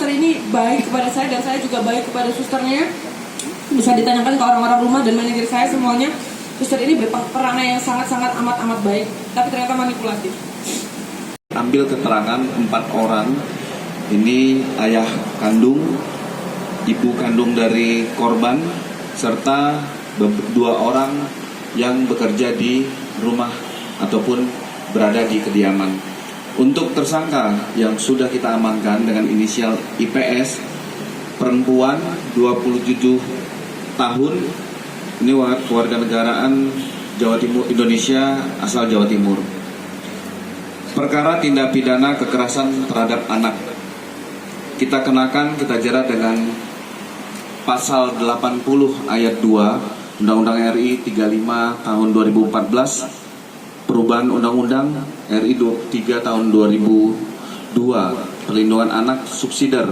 suster ini baik kepada saya dan saya juga baik kepada susternya. Bisa ditanyakan ke orang-orang rumah dan manajer saya semuanya, suster ini berperannya yang sangat-sangat amat baik, tapi ternyata manipulatif. Ambil keterangan 4 orang, ini ayah kandung, ibu kandung dari korban, serta 2 orang yang bekerja di rumah ataupun berada di kediaman. Untuk tersangka yang sudah kita amankan dengan inisial IPS, perempuan 27 tahun, ini warga negaraan Jawa Timur, Indonesia, asal Jawa Timur. Perkara tindak pidana kekerasan terhadap anak, kita kenakan, kita jerat dengan pasal 80 ayat 2 Undang-Undang RI 35 tahun 2014, perubahan Undang-Undang RI 23 tahun 2002, perlindungan anak subsidiar,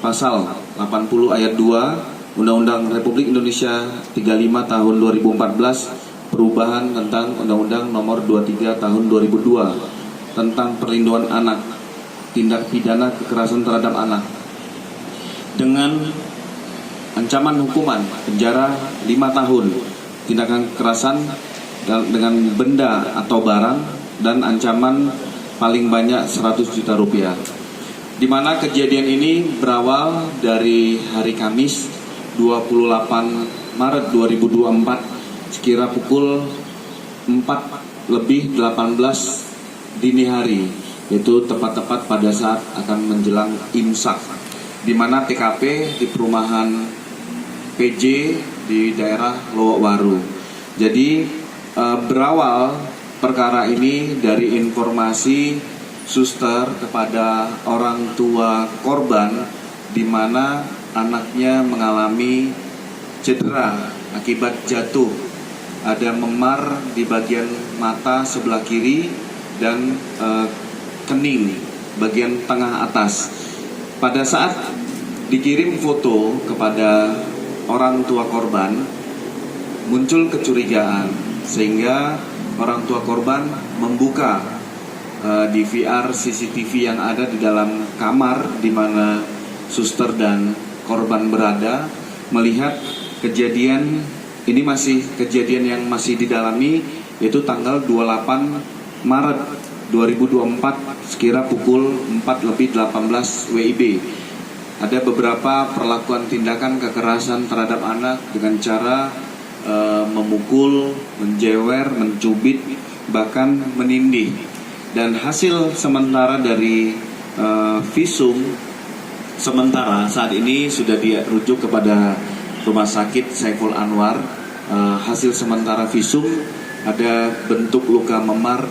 pasal 80 ayat 2 Undang-Undang Republik Indonesia 35 tahun 2014, perubahan tentang Undang-Undang nomor 23 tahun 2002 tentang perlindungan anak, tindak pidana kekerasan terhadap anak, dengan ancaman hukuman penjara 5 tahun, tindakan kekerasan dengan benda atau barang, dan ancaman paling banyak 100 juta rupiah. Di mana kejadian ini berawal dari hari Kamis 28 Maret 2024 sekira pukul 4:18 dini hari, yaitu tepat-tepat pada saat akan menjelang imsak, di mana TKP di perumahan PJ di daerah Lowokwaru. Jadi berawal perkara ini dari informasi suster kepada orang tua korban, di mana anaknya mengalami cedera akibat jatuh, ada memar di bagian mata sebelah kiri dan kening bagian tengah atas. Pada saat dikirim foto kepada orang tua korban, muncul kecurigaan sehingga orang tua korban membuka DVR CCTV yang ada di dalam kamar di mana suster dan korban berada, melihat kejadian ini kejadian yang masih didalami, yaitu tanggal 28 Maret 2024 sekira pukul 4:18 WIB. Ada beberapa perlakuan tindakan kekerasan terhadap anak dengan cara memukul, menjewer, mencubit, bahkan menindih. Dan hasil sementara dari visum sementara saat ini sudah dirujuk kepada Rumah Sakit Saiful Anwar. Hasil sementara visum ada bentuk luka memar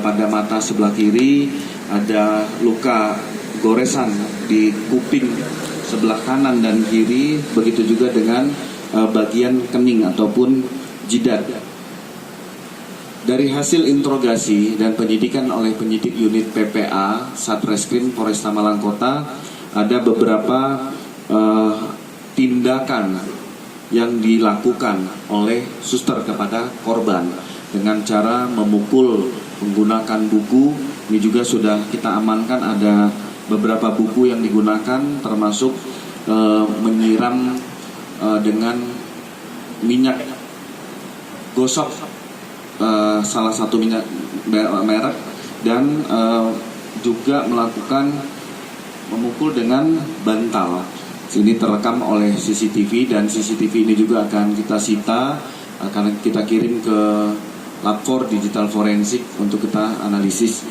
pada mata sebelah kiri, ada luka goresan di kuping sebelah kanan dan kiri, begitu juga dengan bagian kening ataupun jidat. Dari hasil interogasi dan penyidikan oleh penyidik unit PPA Satreskrim Polresta Malang Kota, ada beberapa tindakan yang dilakukan oleh suster kepada korban dengan cara memukul menggunakan buku. Ini juga sudah kita amankan, ada beberapa buku yang digunakan, termasuk menyiram dengan minyak gosok, salah satu minyak merek, dan juga melakukan memukul dengan bantal. Ini terekam oleh CCTV, dan CCTV ini juga akan kita sita, akan kita kirim ke Lab 4 Digital Forensik untuk kita analisis.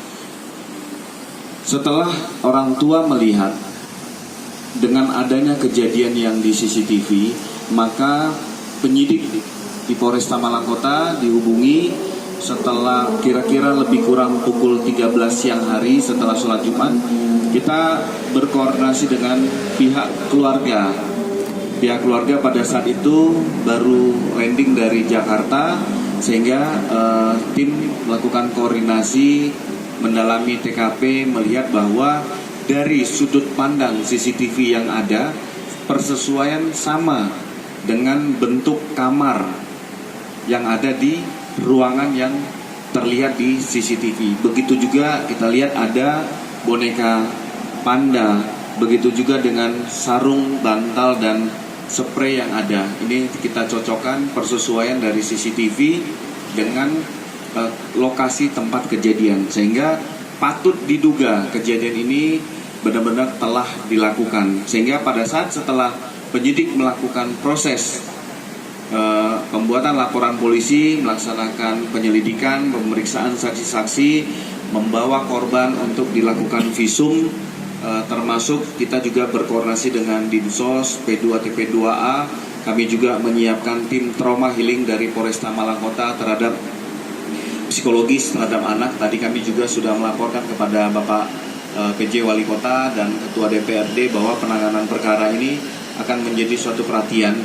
Setelah orang tua melihat dengan adanya kejadian yang di CCTV, maka penyidik di Polresta Malang Kota dihubungi setelah kira-kira lebih kurang pukul 13 siang hari setelah sholat Jumat. Kita berkoordinasi dengan pihak keluarga. Pihak keluarga pada saat itu baru landing dari Jakarta, sehingga tim melakukan koordinasi, mendalami TKP, melihat bahwa dari sudut pandang CCTV yang ada, persesuaian sama dengan bentuk kamar yang ada di ruangan yang terlihat di CCTV. Begitu juga kita lihat ada boneka panda begitu juga dengan sarung, bantal, dan spray yang ada. Ini kita cocokkan persesuaian dari CCTV dengan lokasi tempat kejadian, sehingga patut diduga kejadian ini benar-benar telah dilakukan. Sehingga pada saat setelah penyidik melakukan proses pembuatan laporan polisi, melaksanakan penyelidikan, pemeriksaan saksi-saksi, membawa korban untuk dilakukan visum, termasuk kita juga berkoordinasi dengan Dinsos P2 TP2A. Kami juga menyiapkan tim trauma healing dari Polresta Malang Kota terhadap psikologis terhadap anak. Tadi kami juga sudah melaporkan kepada Bapak PJ Wali Kota dan Ketua DPRD bahwa penanganan perkara ini akan menjadi suatu perhatian.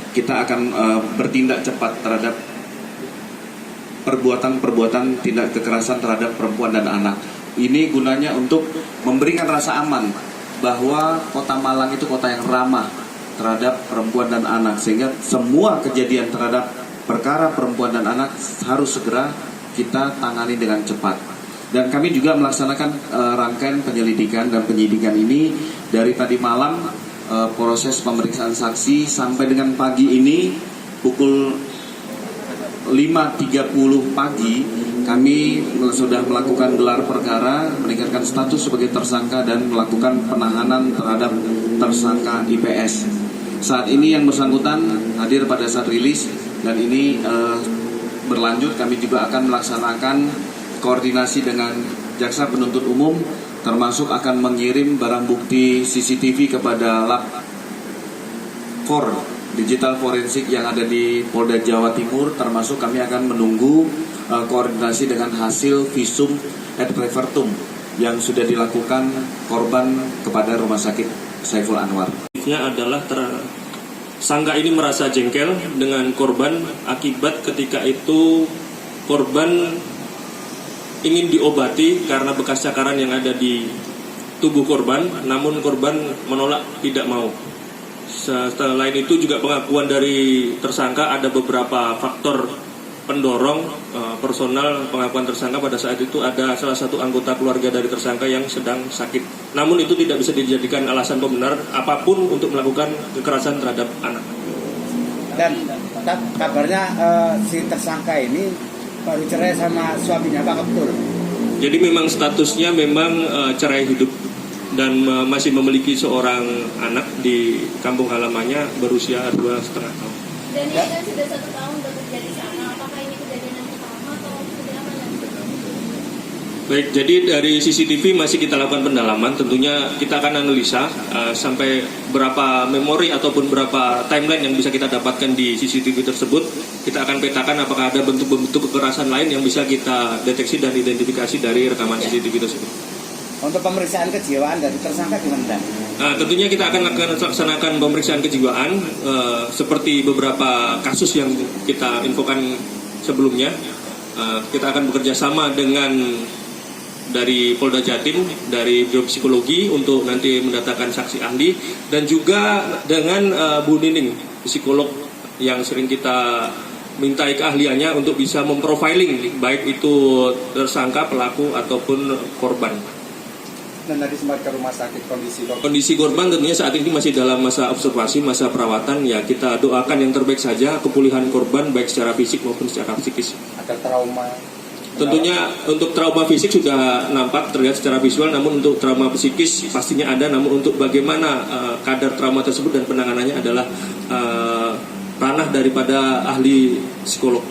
Kita akan bertindak cepat terhadap perbuatan-perbuatan tindak kekerasan terhadap perempuan dan anak. Ini gunanya untuk memberikan rasa aman bahwa Kota Malang itu kota yang ramah terhadap perempuan dan anak, sehingga semua kejadian terhadap perkara perempuan dan anak harus segera kita tangani dengan cepat. Dan kami juga melaksanakan rangkaian penyelidikan dan penyidikan ini dari tadi malam, proses pemeriksaan saksi sampai dengan pagi ini pukul 5.30 pagi kami sudah melakukan gelar perkara, meningkatkan status sebagai tersangka dan melakukan penahanan terhadap tersangka IPS. Saat ini yang bersangkutan hadir pada saat rilis, dan ini berlanjut. Kami juga akan melaksanakan koordinasi dengan jaksa penuntut umum, termasuk akan mengirim barang bukti CCTV kepada Lab 4 Digital Forensik yang ada di Polda Jawa Timur, termasuk kami akan menunggu koordinasi dengan hasil visum et repertum yang sudah dilakukan korban kepada Rumah Sakit Saiful Anwar. Adalah tersangka ini merasa jengkel dengan korban akibat ketika itu korban ingin diobati karena bekas cakaran yang ada di tubuh korban, namun korban menolak, tidak mau. Selain itu juga pengakuan dari tersangka ada beberapa faktor pendorong personal pengakuan tersangka. Pada saat itu ada salah satu anggota keluarga dari tersangka yang sedang sakit. Namun itu tidak bisa dijadikan alasan pembenar apapun untuk melakukan kekerasan terhadap anak. Dan kabarnya si tersangka ini baru cerai sama suaminya, apakah betul? Jadi memang statusnya memang cerai hidup dan masih memiliki seorang anak di kampung halamannya berusia 2,5 tahun. Dan ini kan sudah 1 tahun bekerja di sana. Apakah ini kejadian yang pertama atau seperti apa nanti? Baik, jadi dari CCTV masih kita lakukan pendalaman. Tentunya kita akan analisa sampai berapa memori ataupun berapa timeline yang bisa kita dapatkan di CCTV tersebut. Kita akan petakan apakah ada bentuk-bentuk kekerasan lain yang bisa kita deteksi dan identifikasi dari rekaman CCTV tersebut. Untuk pemeriksaan kejiwaan dari tersangka gimana? Tentunya kita akan laksanakan pemeriksaan kejiwaan seperti beberapa kasus yang kita infokan sebelumnya. Kita akan bekerja sama dengan dari Polda Jatim, dari biopsikologi untuk nanti mendatangkan saksi ahli, dan juga dengan Bu Nining, psikolog yang sering kita mintai keahliannya untuk bisa memprofiling baik itu tersangka, pelaku ataupun korban. Dan tadi sempat ke rumah sakit Kondisi korban tentunya saat ini masih dalam masa observasi, masa perawatan. Ya, kita doakan yang terbaik saja kepulihan korban baik secara fisik maupun secara psikis. Ada trauma? Tentunya untuk trauma fisik sudah nampak terlihat secara visual, namun untuk trauma psikis pastinya ada. Namun untuk bagaimana kadar trauma tersebut dan penanganannya adalah ranah daripada ahli psikolog.